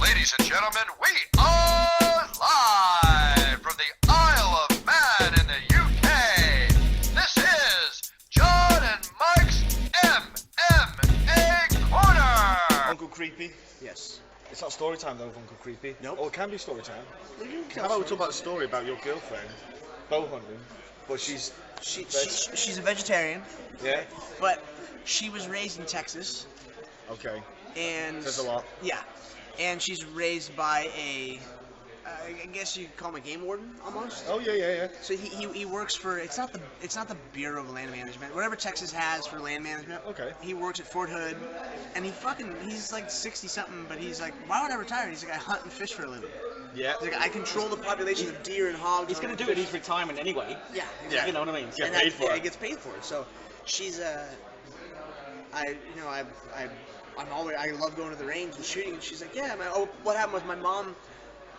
Ladies and gentlemen, we are live from the Isle of Man in the UK. This is John and Mike's MMA Corner. Uncle Creepy. Yes. It's not story time though, Uncle Creepy. Nope. Oh, it can be story time. How How about we talk about a story about your girlfriend, bow hunting, but she's she's a vegetarian, yeah. but she was raised in Texas, Okay. and Says a lot. Yeah, and she's raised by a, I guess you could call him a game warden almost. Oh yeah. So he works for it's not the Bureau of Land Management, whatever Texas has for land management. Okay. He works at Fort Hood, and he's like 60 something, but he's like, why would I retire? He's like, I hunt and fish for a living. Yeah. He's like, I control the population of deer and hogs. He's going to do it in his retirement anyway. Yeah, Yeah. exactly. You know what I mean? Get And paid for it. He gets paid for it. So she's I love going to the range and shooting. And she's like, yeah. What happened was my mom,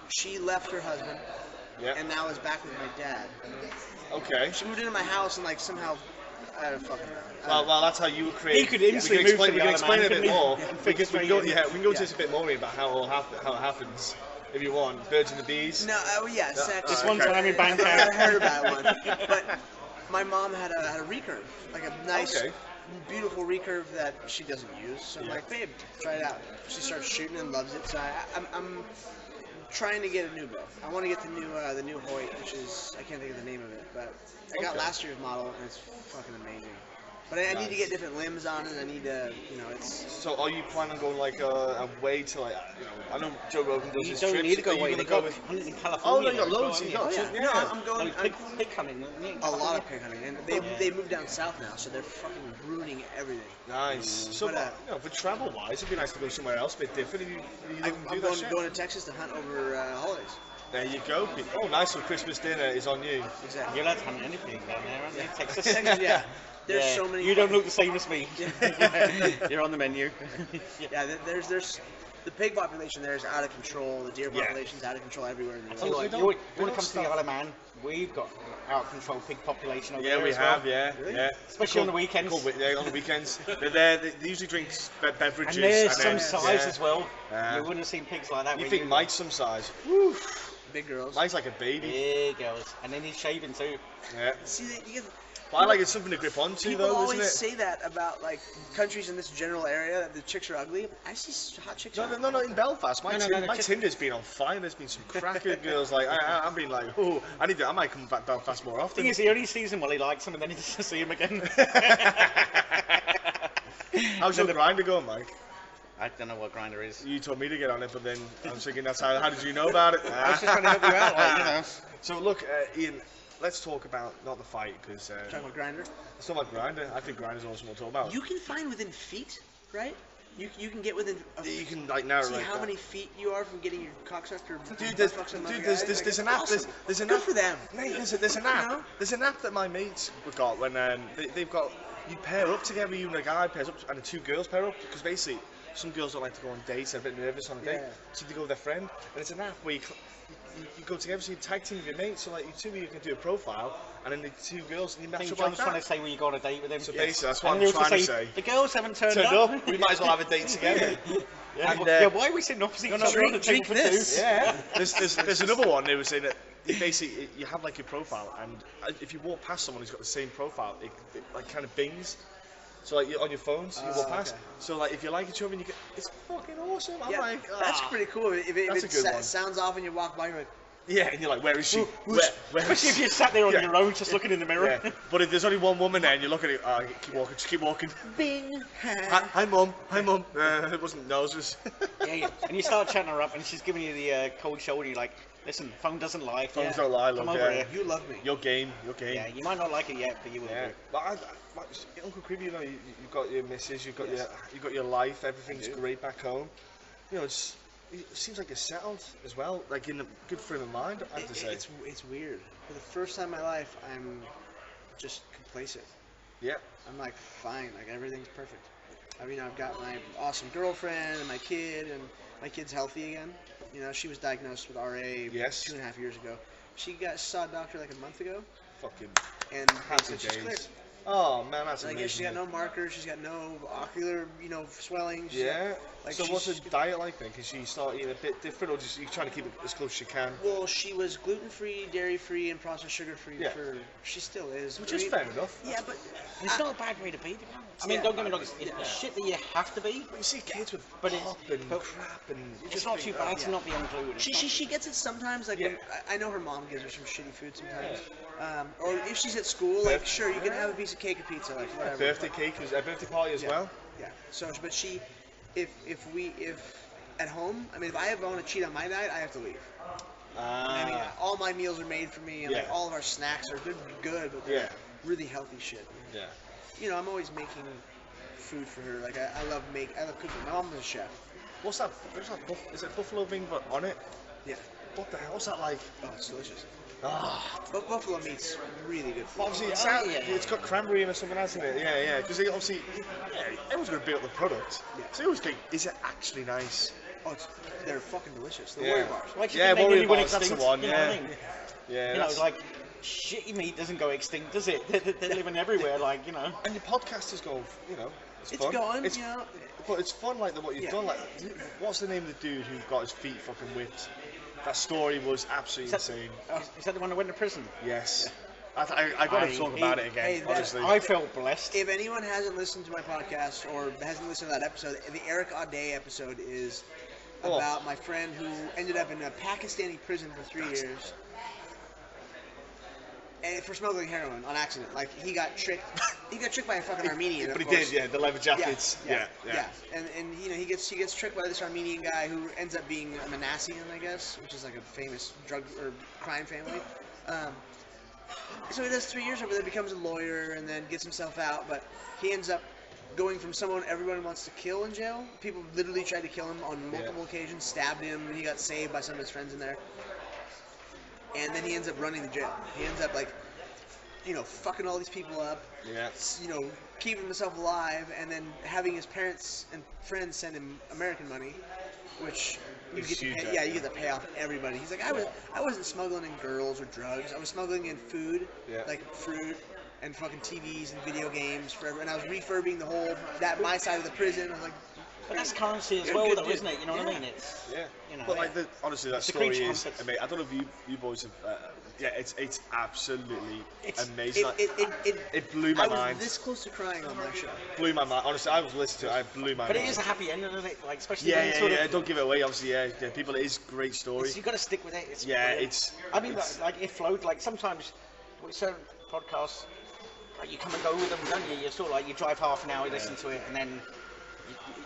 she left her husband, Yeah. and now is back with my dad. Okay. She moved into my house and like somehow, I don't fucking know. Well, that's how you were created. He could instantly move to we the can Isle of explain Man, it a bit couldn't he? more. Yeah. We can go into Yeah. this a bit more about how it happens. If you want, birds and the bees. No, yeah, sex. Just Alright, one okay. time in Bangkok. I heard about one, but my mom had a recurve, like a nice, Okay. beautiful recurve that she doesn't use. So I'm Yeah. like, babe, try it out. She starts shooting and loves it. So I'm trying to get a new bow. I want to get the new Hoyt, which is I can't think of the name of it, but I got Okay. last year's model and it's fucking amazing. But I need to Nice. get different limbs on it. I need to, it's. So are you planning on going like a way to like, I know Joe Rogan does You his don't trips. need to go Are you away. gonna They go got with? hunting in Oh California. no, you got there as loads. well, You haven't got Yeah. yeah. No, I'm going. No, pig hunting. A lot of pig hunting, and they moved down south now, so they're fucking ruining everything. Nice. So, But, for travel-wise, it'd be nice to go somewhere else, a bit different. If you I'm do that shit. going to Texas to hunt over holidays. There you go. Oh, nice. So Christmas dinner is on you. Exactly. You're allowed to hunt anything down there, aren't you? Texas. Texas, yeah. There's Yeah. so many. You don't look the same as me. You're on the menu. Yeah, there's the pig population there is out of control. The deer Yeah. population's out of control everywhere in the So, world. like, don't- you we want don't to come to stop. the Isle of Man? We've got out of control pig population over Yeah, there we as well. have. Yeah, Really? yeah. Especially on the weekends. Yeah, on the weekends. They're there. They usually drink beverages. And there's then- some size yeah. as well. Yeah. You wouldn't have seen pigs like that. You when think Mike's some size? Big girls. Mike's like a baby. Big girls. And then he's shaving too. Yeah. See, you get, But I like it's something to grip onto, people though, always isn't it? say that about like countries in this general area that the chicks are ugly. I see hot chicks. No, in Belfast, my No, Tinder's been on fire. There's been some cracker girls. Like I've been like, oh, I might come back Belfast more often. Thing is, he only sees him while he likes him, and then he doesn't see him again. How's your grinder going, Mike? I don't know what grinder is. You told me to get on it, but then I was thinking, how did you know about it? I was just trying to help you out, like, you know. So look, Ian, let's talk about not the fight because Talking about grinder. it's not about grinder. I think grinder's awesome to talk about. You can find within feet, right? You can get within. You can like narrow See it. how many feet you are from getting your cocksucked or Dude, butt fucked some other guy? there's an app. Awesome. There's an Good app for them. Mate, there's an app. You know? There's an app that my mates got when they've got you pair up together. You and a guy pairs up, and the two girls pair up because basically some girls don't like to go on dates. They're a bit nervous on a date, Yeah. so they go with their friend. And it's an app where you go together, so you tag team with your mates. So like you two of you can do a profile, and then the two girls and you I match think up like John's trying to that. say when you go on a date with him. So basically, that's what And I'm he also trying to say. The girls haven't turned Turned up. up, we might as well have a date together. Yeah, And, yeah, why are we sitting opposite each other on the drink table for this. two? Yeah, there's another one. They were saying that basically you have like your profile, and if you walk past someone who's got the same profile, it like kind of bings. So like you're on your phone, so you walk past. okay. So like if you like each other, and you get, it's fucking awesome. I'm Yeah, like, that's ah. pretty cool. If it That's a good one. sounds off and you walk by, you're like, Yeah, and you're like, where is she? Where Especially is if you're sat there on Yeah. your own, just looking in the mirror. Yeah. But if there's only one woman there, and you look at it, keep walking, just keep walking. bing. Hi, mum. Hi, mum. It wasn't noses. Yeah, and you start chatting her up, and she's giving you the cold shoulder. You're like, listen, phone doesn't lie. Phones don't lie, Come love. over Yeah. here. You love me. Your game. Yeah, you might not like it yet, but you will. Yeah, do. but Uncle Creepy, you know, you've got your missus, you've got your life, everything's great back home. You know, it seems like you're settled as well, like in a good frame of mind, I have to say. It's weird. For the first time in my life, I'm just complacent. Yeah. I'm like, fine, like everything's perfect. I mean, I've got my awesome girlfriend and my kid, and my kid's healthy again. You know, she was diagnosed with RA Yes. 2.5 years ago. She saw a doctor like a month ago, Fucking and happy she's clear. days. Oh man, that's Like, amazing. she's got no markers. She's got no ocular, swelling. She's Yeah. Like, so she's- what's her diet like then? Can she start eating a bit different, or just you trying to keep it as close as she can? Well, she was gluten-free, dairy-free, and processed sugar-free Yeah. for. She still is. Which I is mean, fair enough. Yeah, but It's not a bad way to be. I mean, Yeah. don't get me wrong. It's shit that you have to be. But you see kids with But it's- pop and but crap, and you It's just not think, too bad oh, to not be on gluten. she gets it sometimes. Like Yeah. when, I know her mom gives her some shitty food sometimes. Or if she's at school, like sure you can have a piece of cake or pizza, like A whatever. birthday cake, is a birthday party as Yeah. well. Yeah. So, but she, if at home, I mean, if I want to cheat on my diet, I have to leave. I mean, all my meals are made for me, and like Yeah. all of our snacks are good, but they're Yeah. really healthy shit. Yeah. I'm always making food for her. Like I love cooking. My mom was a chef. What's that? Is it buffalo wing but on it? Yeah. What the hell? What's that like? Oh, it's delicious. Ah. But buffalo meat's really good food. Obviously, Yeah. it's got cranberry in or something, hasn't it? Yeah, yeah. Because obviously, everyone's going to build up the product. Yeah. So you always think, is it actually nice? Oh, they're fucking delicious. The Yeah. Warrior bars. Like, Yeah, they Warrior nearly went bars, that's the extinct, one, you know what I yeah. mean? Yeah. You know, like, shitty meat doesn't go extinct, does it? They're living everywhere, like, And your podcast is going, it's It's fun. going, It's, But it's fun, like what you've Yeah. done. Like, what's the name of the dude who got his feet fucking whipped? That story was absolutely insane. Is that the one that went to prison? Yes. I got to talk about it again, hey, that- honestly. I felt blessed. If anyone hasn't listened to my podcast or hasn't listened to that episode, the Eric Audet episode is about my friend who ended up in a Pakistani prison for 3 years. And for smuggling heroin on accident. Like, he got tricked. He got tricked by a fucking Armenian. But of he course. did, yeah, the leather jackets. Yeah. And he gets tricked by this Armenian guy who ends up being a Manassian, I guess, which is like a famous drug or crime family. So he does 3 years over there, becomes a lawyer, and then gets himself out. But he ends up going from someone everyone wants to kill in jail. People literally tried to kill him on multiple occasions, stabbed him, and he got saved by some of his friends in there. And then he ends up running the jail. He ends up fucking all these people up. Yeah. Keeping himself alive, and then having his parents and friends send him American money, which you It's get to huge, pay, you get to pay off everybody. He's like, I wasn't smuggling in girls or drugs. I was smuggling in food, like fruit and fucking TVs and video games forever. And I was refurbing my side of the prison. I was like, But that's currency as Good, well, good, though, good. isn't it? You know what I mean? It's Yeah. You know, But like honestly, that It's a story creature is comforts. amazing. I don't know if you boys have. It's absolutely It's- amazing. It blew my I was mind. this close to crying on that show. Blew my mind. Honestly, I was listening to it. I blew my But mind. it is a happy ending, isn't it? Like, especially Yeah, when yeah, sort yeah. of, Don't give it away. Obviously, yeah. People, it is a great story. you've got to stick with it. It's Yeah, brilliant. it's. I mean, it's- like it flowed. Like sometimes with certain podcasts, like you come and go with them, don't you? You sort of like you drive half an hour, you listen to it, and then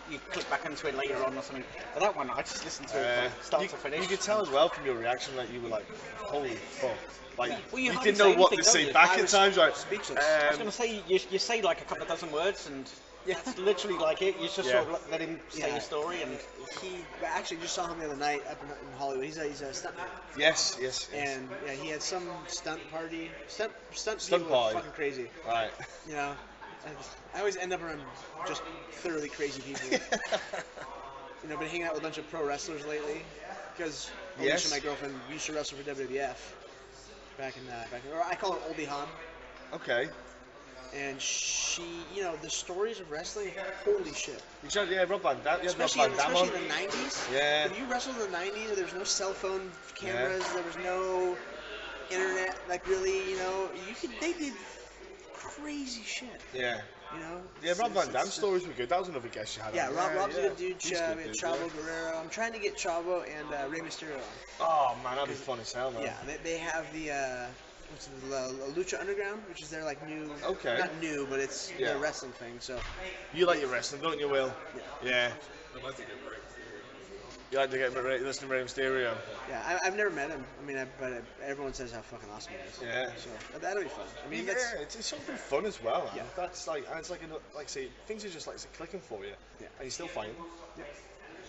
you click back into it later on or something. But that one, I just listened to it from start to finish. You could tell as well from your reaction that you were like, "Holy fuck!" Like Well, you hardly didn't know say what to anything, say don't you? back I at was times, right? speechless. I was going to say, you say like a couple of dozen words, and that's literally like it. You just Yeah. sort of let him say Yeah. his story, and I actually just saw him the other night up in Hollywood. He's a stuntman. Yes, yes. And he had some stunt party. Stunt Stunt people are party. fucking crazy. Right. I always end up around just thoroughly crazy people. Been hanging out with a bunch of pro wrestlers lately because Yes. Alicia, my girlfriend, used to wrestle for WWF back in or I call her Oldie Han. Okay. And she, the stories of wrestling, holy shit. You tried, Rob Van Dam. Yeah, Rob Especially, Van Dam especially on. in the 90s. Yeah. If you wrestled in the 90s, there was no cell phone cameras, there was no internet, like really, they did crazy shit, Yeah. It's- Rob Van it's- Dam's stories were good. That was another guest you had. Yeah, on. Rob's a good dude. He's good, We had dude, Chavo yeah. Guerrero. I'm trying to get Chavo and Rey Mysterio on. Oh man, that'd be fun as hell, man. Yeah, they have the what's it, Lucha Underground, which is their like new. Okay. Not new, but it's Yeah. their wrestling thing. So You like your wrestling, don't you, Will? Yeah. I'd like to get right. You like to get listen to Rey Mysterio. yeah, I've never met him. I mean, but everyone says how fucking awesome he is. Yeah. So that'll be fun. I mean, Yeah, that's it's something fun as well. Man. Yeah. That's like, and it's like say, things are just like clicking for you. Yeah. And you're still fighting.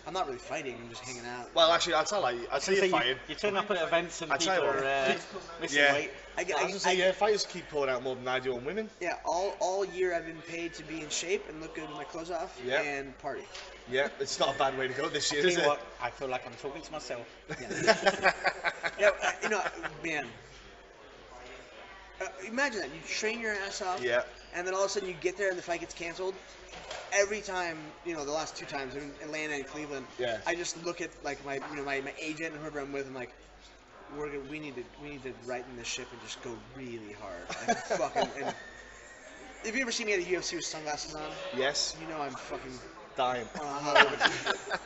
I'm not really fighting. I'm just hanging out. Well, actually, I'd say you're fighting. you turn up at events and I people tell you are what, missing yeah. weight. I I was gonna say, yeah, fighters keep pulling out more than I do on women. Yeah, all year I've been paid to be in shape and look good with my clothes off Yeah. and party. Yeah, it's not a bad way to go this year, Tell is you it? what, I feel like I'm talking to myself. Yeah, man. Imagine that. You train your ass off. Yeah. and then all of a sudden you get there and the fight gets canceled. Every time, the last 2 times in Atlanta and Cleveland, Yeah. I just look at like my agent and whoever I'm with, I'm like, we need to righten this ship and just go really hard. Like, fucking. And have you ever seen me at a UFC with sunglasses on? Yes. You know I'm fucking. Dying.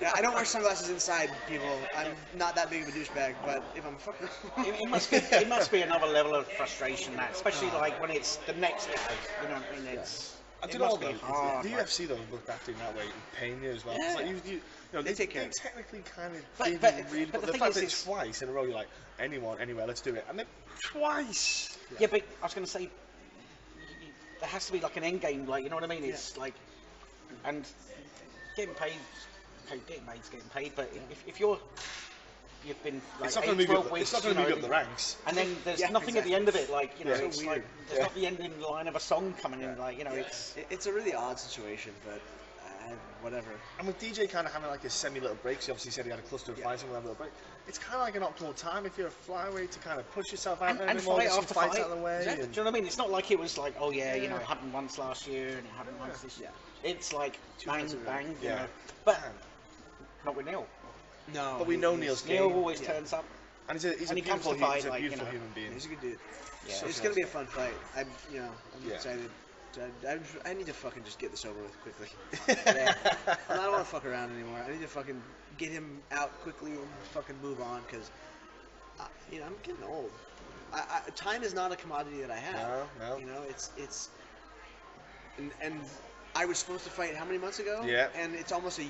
Yeah, I don't wear sunglasses inside, people. I'm not that big of a douchebag, but if I'm fucking. it must be another level of frustration, that, especially like when it's the next guy. You know what I mean? It's. I It do know must though. be hard. The UFC though looked after in that way, paying you as well. It's Yeah. like you know, They take care of it. technically kind of But- did but- really, but the the thing fact is that it's it's- twice in a row, you're like, anyone, anywhere, let's do it, and then twice. Yeah, but I was going to say, there has to be like an end game, like, you know what I mean? It's like, and getting paid, okay, getting paid, but if you've been like It's not 8, going to move 12 up. weeks, It's not going to move up the ranks. and then there's Yeah, nothing at the exactly. end of it, like, Yeah. it's So like, weird. there's not the end in line of a song coming in, like, it's. It's a really odd situation, but whatever. And with DJ kind of having like a semi-little break, he obviously said he had a cluster of fights and we'll have a little break. It's kind of like an optimal time if you're a flyweight to kind of push yourself out there And a bit more, fight get some after fights fight. out of the way. Exactly. and- Do you know what I mean? It's not like it was like, oh yeah, Yeah. it happened once last year and it happened once this year. It's like 2 bang, months ago. bang, you Yeah. know. But not with Neil. No. But we know Neil's Neil game. always Yeah. turns up. And he's a And he comes beautiful, to fight, he's a like, beautiful you know. human being. He's a good dude. Yeah. So it's gonna be a fun fight. I'm Yeah. excited. I need to fucking just get this over with quickly. Yeah. I don't want to fuck around anymore. I need to fucking get him out quickly and fucking move on because, I'm getting old. Time is not a commodity that I have. No. It's and I was supposed to fight how many months ago? Yeah. And it's almost a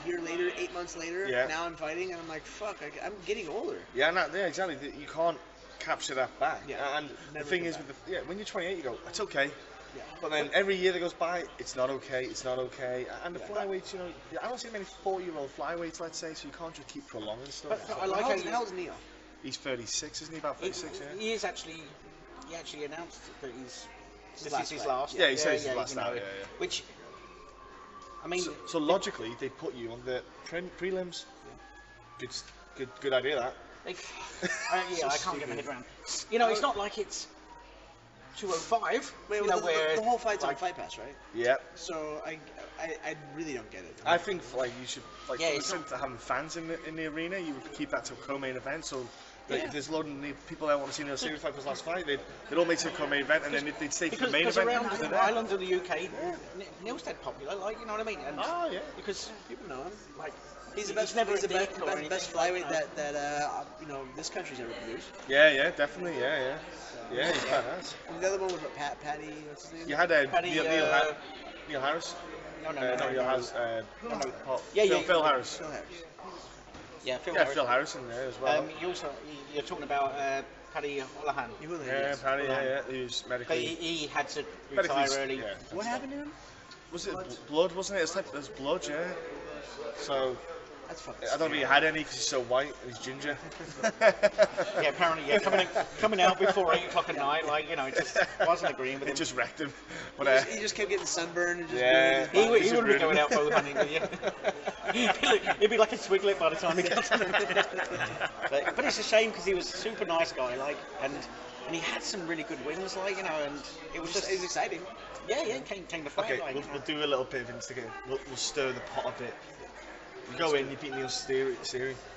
year later, 8 months later. Yeah. Now I'm fighting, and I'm like, fuck, I'm getting older. Yeah, exactly. You can't capture that back. Yeah, And the never thing get is, back. when you're 28, you go, it's okay. Yeah. But then every year that goes by, it's not okay. It's not okay. And the flyweights, I don't see many 40-year-old flyweights, let's say, so you can't just keep prolonging stuff. But I like how How old's Neil? He's 36, isn't he? About 36, yeah. He actually announced that this is last his fight. last. Yeah, he said it's his last you know, fight, yeah. Which, I mean, So logically, they put you on the prelims. Good idea, that. I can't get my head around. It's not like it's 205. Wait, you know, the where whole fight's on like, Fight Pass, right? Yeah. So I really don't get it. I think you should Yeah, for the it's sense of having fans in the arena, you would keep that to a co-main event. So Yeah. if there's a lot of people that want to see Neil Seery fight for his last fight, they'd all make it to a co-main event, and then they'd stay for the main because event. around after the that. islands of the UK, Neil's dead popular, like, you know what I mean? And Oh yeah. because People know him. like He's the best. never He's the a dick best, or best, anything, best like, flyweight that this country's ever produced. Yeah, definitely. Yeah, he's badass. And the other one was Patty. What's his name? You had Paddy, Neil Harris. no, Neil Harris. Yeah. Phil Harris. Phil Harris. Yeah, Phil Yeah, Harris. Phil Harris in there as well. You're talking about Paddy Holohan. You will Yeah, Paddy. Yeah, he was But medically. he had to medically retire early. Yeah. What happened to him? Was it blood? Wasn't it? It's like there's blood. Yeah. So That's fucking. I don't think he had any because he's so white and he's ginger. Yeah, apparently, coming out before 8 o'clock at night, like, it just wasn't agreeing with It him. just wrecked him. But He just kept getting sunburned and just. Yeah. ruining his body. He wouldn't be going out bow hunting with you. He'd be like a twiglet by the time he got to them. But it's a shame because he was a super nice guy, like, and he had some really good wins, like, and it was just It's exciting. yeah, came to fight. okay, like, we'll do a little bit of instigate. We'll stir the pot a bit. You go in, you beat Neil Seery.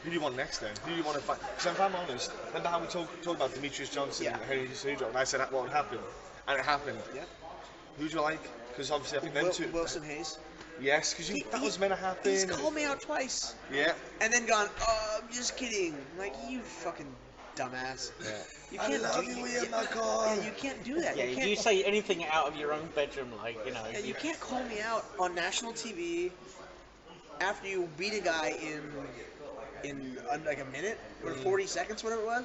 Who do you want next then? Who do you want to fight? Because if I'm honest, remember how we talked about Demetrious Johnson and Henry Cejudo, and I said what would happen, and it happened. Yeah. Who do you like? Because obviously I think them two. Wilson Hayes. Yes, because that was meant to happen. He's called me out twice. Yeah. And then gone, oh, I'm just kidding. I'm like, you fucking dumbass. Yeah. You I can't love do, you, Ian McCall. Yeah, you can't do that. yeah, you can't, you say anything out of your own bedroom, like, yeah, you can't call me out on national TV after you beat a guy in like a minute or 40 seconds, whatever it was,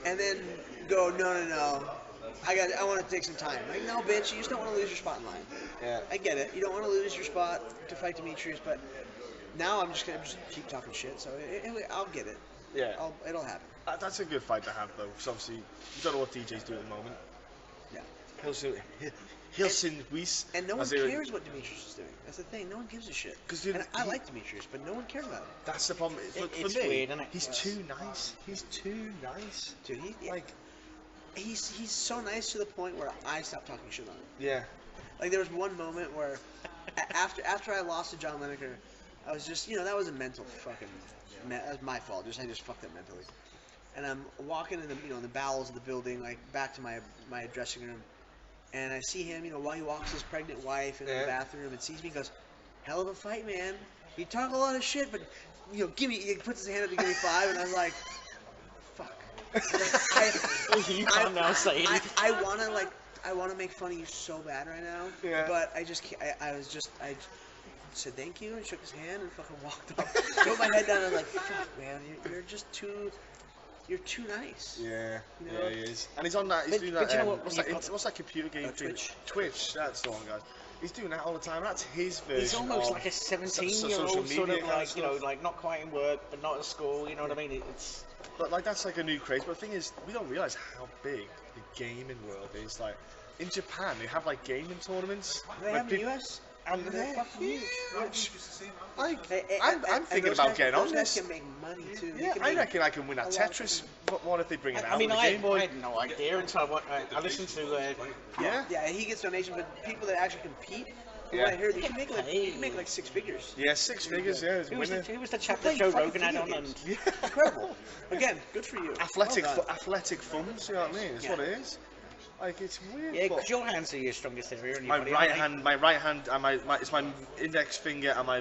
and then go, no. I want to take some time. Like, no, bitch, you just don't want to lose your spot in line. Yeah. I get it. You don't want to lose your spot to fight Demetrious, but now I'm just gonna keep talking shit. So I'll get it. Yeah. It'll happen. That's a good fight to have though, because obviously you don't know what DJ's doing at the moment. Yeah. Hilson Weiss. And no one cares what Demetrious is doing. That's the thing. No one gives a shit. And I like Demetrious, but no one cares about him. That's the problem. For It's me, weird, isn't it? he's too nice. He's too nice. Dude, Like, he's so nice to the point where I stopped talking shit on him. Yeah. Like there was one moment where after I lost to John Lineker, I was just that was a mental fucking that was my fault. I just fucked up mentally. And I'm walking in the in the bowels of the building, like back to my dressing room, and I see him while he walks his pregnant wife in the bathroom and sees me and goes, "Hell of a fight, man. You talk a lot of shit, but give me." He puts his hand up to give me 5, and I'm like, "Fuck." You can't now say it. I want to make fun of you so bad right now, but I just can't. I said thank you and shook his hand and fucking walked off. Put my head down and I'm like, fuck, man, you're just too. You're too nice. Yeah, yeah, he is. And he's on that. He's doing that. But you know what's that computer game thing? Twitch. That's the one, guys. He's doing that all the time. That's his version. He's almost of like a 17-year-old, sort of like like not quite in work, but not at school. You know what I mean? It's. But like that's like a new craze. But the thing is, we don't realize how big the gaming world is. Like in Japan, they have like gaming tournaments. They have in the US. And they're fucking huge. I'm thinking about getting on this. Those guys can make money too. Yeah, I reckon I can win that Tetris one if they bring it out. I mean, on the I Game Boy. had no idea until I listened to. Yeah, he gets donations, but people that actually compete. Yeah. I heard they can make like 6 figures. Yeah, 6 figures. Yeah, Who was the chap that Joe Rogan had on? And Incredible. Again, good for you. Athletic thumbs. You know what I mean? That's what it is. Like it's weird. yeah, because your hands are your strongest area. And My right hand, and it's my index finger and my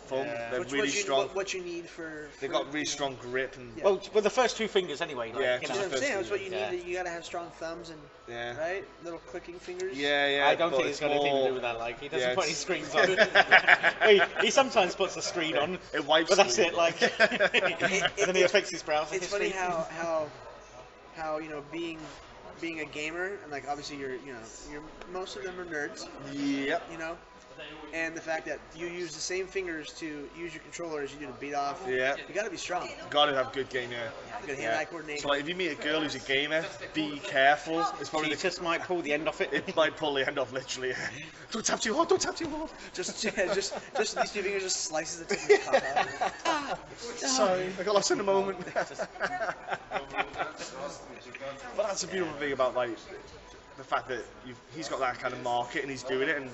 thumb. They're really strong. What you need for They've got really strong grip and. Yeah. Well, the first 2 fingers anyway. Like, Yeah, You know what I'm saying? That's what you need. You gotta have strong thumbs and right, little clicking fingers. Yeah. I don't think it's got anything to do with that. Like, he doesn't put any screens on. he sometimes puts a screen on. It wipes. But that's it. Like, and then he affects his browser. It's funny how being a gamer and like obviously you're most of them are nerds. Yep. And the fact that you use the same fingers to use your controller as you do to beat off. Yeah. You gotta be strong. Gotta have good game, Good hand-eye coordination. So like, if you meet a girl who's a gamer, be careful. It's probably He just might pull the end off it. It might pull the end off, literally. Don't tap too hard. Don't tap too hard. Just these 2 fingers just slices the tip of the top out. Sorry, I got lost in a moment. But that's a beautiful thing about like the fact that he's got that kind of market and he's doing it, and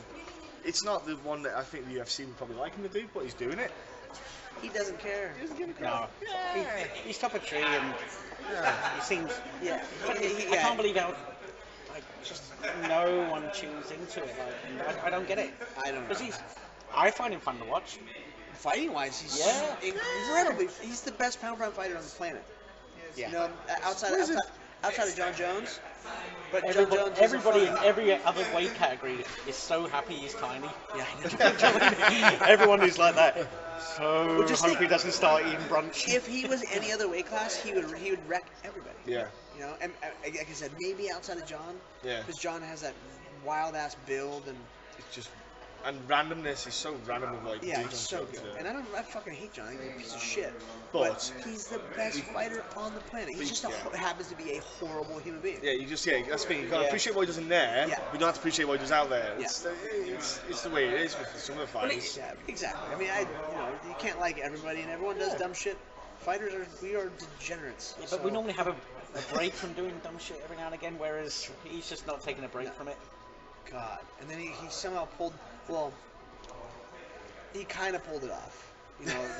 it's not the one that I think the UFC would probably like him to do, but he's doing it. He doesn't care. He doesn't give a crap. No, he's top of tree and he seems. Yeah. I can't believe how just no one tunes into it. Like, I don't get it. I don't know. Because I find him fun to watch. Fighting wise, he's incredibly. He's the best pound-for-pound fighter on the planet. Yeah. Outside of John Jones. But Everybody in every other weight category is so happy he's tiny. Yeah. Everyone who's like that. So Well, just hope think- he doesn't start eating brunch. If he was any other weight class, he would wreck everybody. Yeah. And like I said, maybe outside of John. Yeah. Because John has that wild ass build and. It's just and randomness is so random with like. Yeah, dudes he's on so shows, good. yeah. And I fucking hate John. He's a piece of shit. But he's the best fighter on the planet. He just happens to be a horrible human being. Yeah, that's the thing. You gotta appreciate what he does in there. Yeah. But you don't have to appreciate what he does out there. Yeah. It's the way it is with some of the fighters. Yeah, exactly. I mean, you can't like everybody, and everyone does dumb shit. We are degenerates. Yeah, but we normally have a break from doing dumb shit every now and again, whereas he's just not taking a break from it. God. And then he somehow pulled. Well, he kind of pulled it off.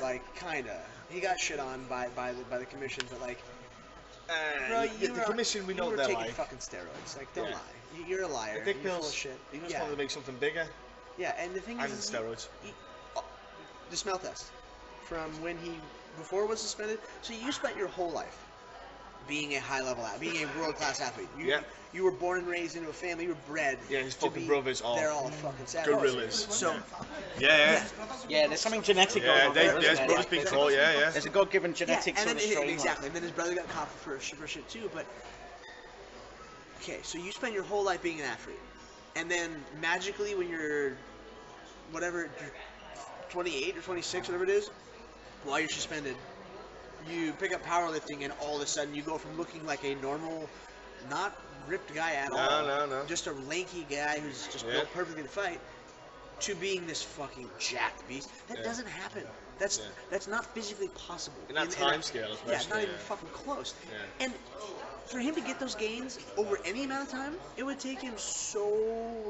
Like kind of. He got shit on by the commission, but like. Bro, the commission, we know you were they're taking like. fucking steroids. Like, don't Yeah. lie. You're a liar. Dick You're full pills. of shit. He just wanted to make something bigger. Yeah, and the thing And is, steroids. the smell test from when he before was suspended. So you spent your whole life being a high-level athlete, being a world-class athlete. You were born and raised into a family. You were bred. Yeah, his to fucking be, brothers are They're all fucking savages. gorillas. So Yeah. Yeah, there's something genetic going on there, His isn't there? brother's been caught. Yeah. There's a God-given yeah, genetic and sort then of strain. exactly. And then his brother got caught for shit too. But okay, so you spent your whole life being an athlete, and then magically when you're whatever, 28 or 26, whatever it is, while you're suspended, you pick up powerlifting, and all of a sudden you go from looking like a normal, not ripped guy at all, No. just a lanky guy who's just built perfectly to fight, to being this fucking jacked beast. That doesn't happen. That's not physically possible. In that time scale, especially. Yeah, it's not even fucking close. Yeah. And for him to get those gains over any amount of time, it would take him so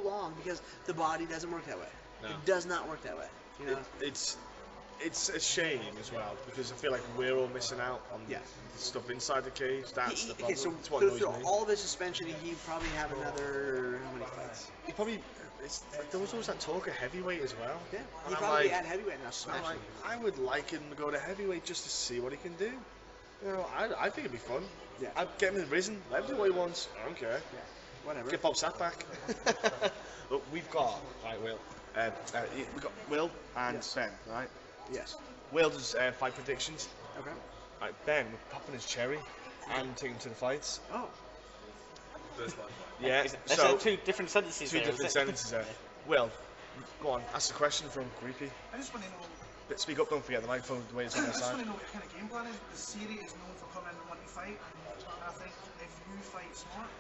long because the body doesn't work that way. No. It does not work that way. You know? It's a shame as well because I feel like we're all missing out on the stuff inside the cage. That's the problem. Okay, so It's what through annoys me. all of his suspension, he'd probably have another how many fights? He probably. There was always that talk of heavyweight as well. Yeah, And he I'm probably like, at heavyweight now. Smash I'm like, him. I would like him to go to heavyweight just to see what he can do. You know, I think it'd be fun. Yeah. I'd get him in risen. Let him do what he wants. I don't care. Yeah, whatever. Get Bob Sapp back. Look, we've got Will. We've got Will and Ben, right? Yes. Will does fight predictions. Okay. Right, Ben, we're popping his cherry and taking him to the fights. Oh. Yeah. There's So two different sentences two there, different is it? sentences there. Will, go on. Ask the question from Creepy. I just want to know. But speak up. Don't forget the microphone. The way it's on I the just want side. to know what your kind of game plan is because Seery is known for coming in and wanting to fight, and I think if you fight smart,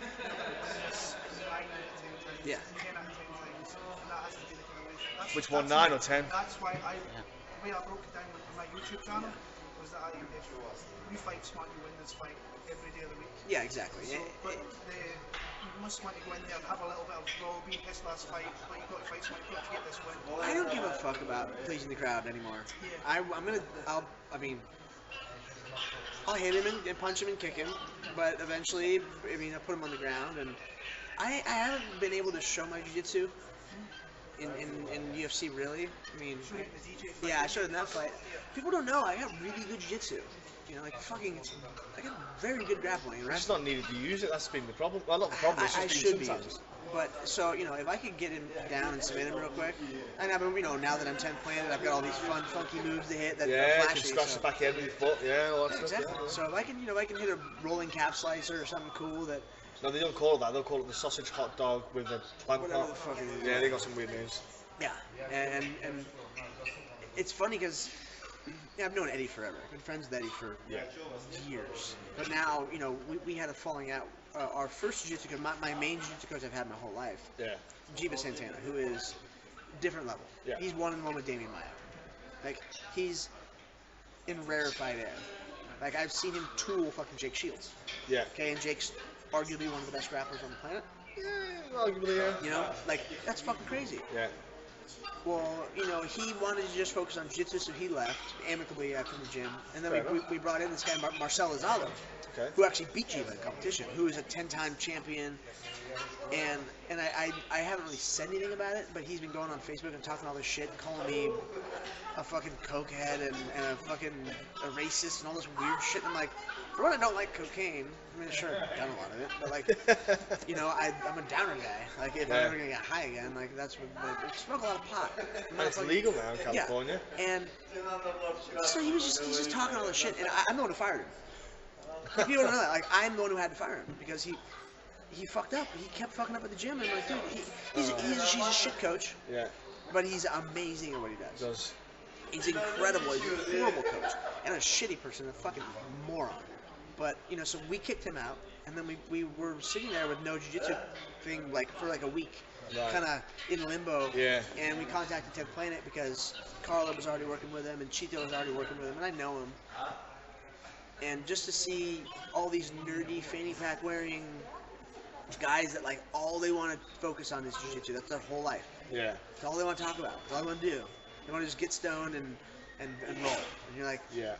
you'll win this 9 out of 10 times, Yeah. 10 out of 10 times, and that has to be the kind of way. Which one, 9 or 10? That's why the way I broke it down with my YouTube channel was that if you fight smart, you win this fight every day of the week. Yeah, exactly. So, but you must want to go in there and have a little bit of being pissed last fight, but you've got to fight smart, you've got to get this win. I don't give a fuck about pleasing the crowd anymore. Yeah. I'll hit him and punch him and kick him, but eventually, I'll put him on the ground, and I haven't been able to show my jiu-jitsu in UFC, really. Yeah, I showed it in that fight. People don't know, I got really good jiu-jitsu. You know, like I got very good grappling. It's just not needed to use it. That's been the problem. Well, not the problem. It's I just should been be. sometimes. But so if I could get him down and submit him real quick, and now that I'm 10 planted, I've got all these funky moves to hit that are Yeah, you flashy. can scratch so. the back end with your foot. Yeah, all that stuff. Exactly. Yeah. So if I can hit a rolling calf slicer or something cool that. No, they don't call it that. They'll call it the sausage hot dog with a plant Whatever pot. the fuck it is. Yeah, they got some weird names. Yeah, and it's funny because I've known Eddie forever. I've been friends with Eddie for years. But now, we had a falling out. Our first jiu-jitsu coach, my main jiu-jitsu coach I've had my whole life, Yeah. Jiva Santana, who is different level. Yeah. He's 1-on-1 with Damian Maia. Like, he's in rarefied air. Like, I've seen him tool fucking Jake Shields. Yeah. Okay, and Jake's arguably one of the best grapplers on the planet. Yeah, arguably, yeah. Like, that's fucking crazy. Yeah. Well, he wanted to just focus on jiu-jitsu, so he left amicably after the gym. And then Fair we brought in this guy, Marcel Lozado, Okay. who actually beat Jiva in competition, who is a 10-time champion. And I haven't really said anything about it, but he's been going on Facebook and talking all this shit, calling me a fucking cokehead and a fucking a racist and all this weird shit. And I'm like, for one, I don't like cocaine. Sure, I've done a lot of it, but like, I'm a downer guy. Like, if I'm ever gonna get high again, like that's what. I smoke a lot of pot. And it's legal now in California. Yeah. And so he's just talking all this shit, and I'm the one who fired him. Like, people don't know that. Like, I'm the one who had to fire him because he fucked up. He kept fucking up at the gym, and like, dude, he's a shit coach. Yeah. But he's amazing at what he does. Does. He's incredible. He's a horrible coach and a shitty person, a fucking moron. But so we kicked him out, and then we were sitting there with no jiu-jitsu thing for a week, Right. kind of in limbo. Yeah. And we contacted 10th Planet because Carla was already working with him, and Chito was already working with him, and I know him. And just to see all these nerdy fanny pack wearing guys that like all they want to focus on is jiu-jitsu. That's their whole life. Yeah. That's all they want to talk about. That's all they want to do. They want to just get stoned and roll. And you're like, Yeah.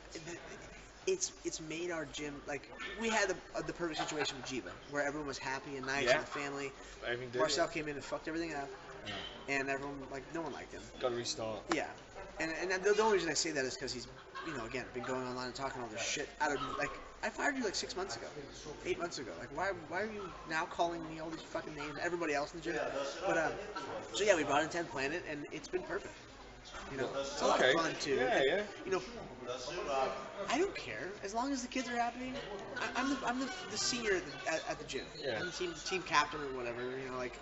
It's made our gym like we had the perfect situation with Jiva where everyone was happy and nice Yeah. and the family. Everything did. Marcel came in and fucked everything up, and everyone no one liked him. Got to restart. Yeah, and the only reason I say that is because he's again been going online and talking all this shit out of like I fired you like 6 months ago, 8 months ago. Like why are you now calling me all these fucking names? Everybody else in the gym. But so yeah, we brought in 10th Planet and it's been perfect. It's a lot of fun too. Yeah. I don't care as long as the kids are happy. I'm the senior at the gym. Yeah. I'm the team captain or whatever. Like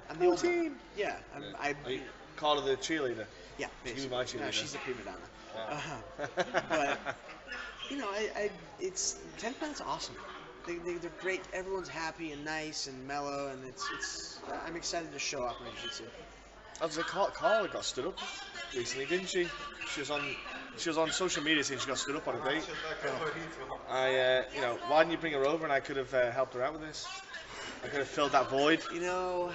I'm the old team. Yeah. Are you Carla the cheerleader? Yeah. She's my cheerleader. No, she's the prima donna. Yeah. But it's 10th Planet's awesome. They're great. Everyone's happy and nice and mellow, and it's I'm excited to show off my jiu-jitsu. I was like, Carla got stood up recently, didn't she? She was on social media saying she got stood up on a date. Why didn't you bring her over and I could have helped her out with this? I could have filled that void. You know,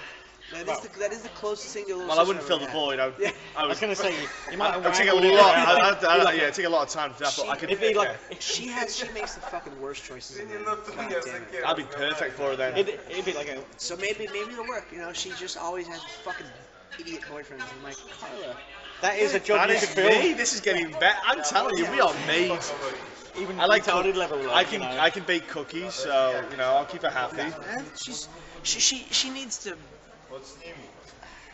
that is the closest thing to a little Well, I sister wouldn't fill I've the ever void. had. I was going to say, you might have I'd take a wangled it lot. around. It'd take a lot of time for that, but I could. It'd be like, She makes the fucking worst choices in the God damn it. I'd be perfect for her then. it'd be like a. So maybe it'll work. You know, she just always has fucking idiot boyfriends. I'm like, Carla. That is a job That you is could fill. me. This is getting better. I'm telling you, we are made. Even I like retarded cook- level. I can bake cookies, so I'll keep her happy. And she needs to.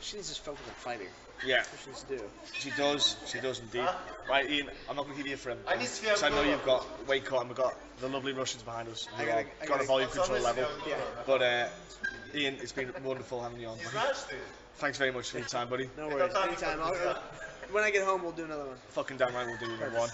She needs to focus on fighting. Yeah, That's what she needs to do. she does indeed. Right, Ian, I'm not going to give you a friend. Because I know you've got weight cut and we've got the lovely Russians behind us. I Got gotta- a volume control level. Yeah. But Ian, it's been wonderful having you on, buddy. Thanks very much for your time, buddy. No worries. Anytime. When I get home, we'll do another one. Fucking damn right we'll do another one.